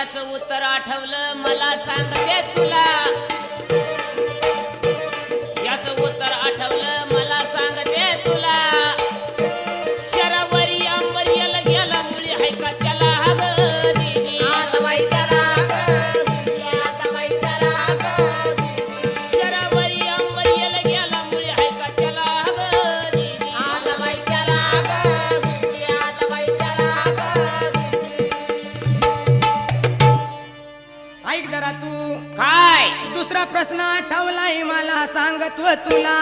याचं उत्तर आठवलं मला सांगते तुला, याचं उत्तर आठवलं मला सांगते तुला. शरावरी अंबर याला गेला मुली हाय का त्याला हग दिदी, शरावरी अंबर याला गेला मुली हाय का त्याला हग दिदी. ऐक जरा तू काय दुसरा प्रश्न आठवलाय मला सांगतो तुला.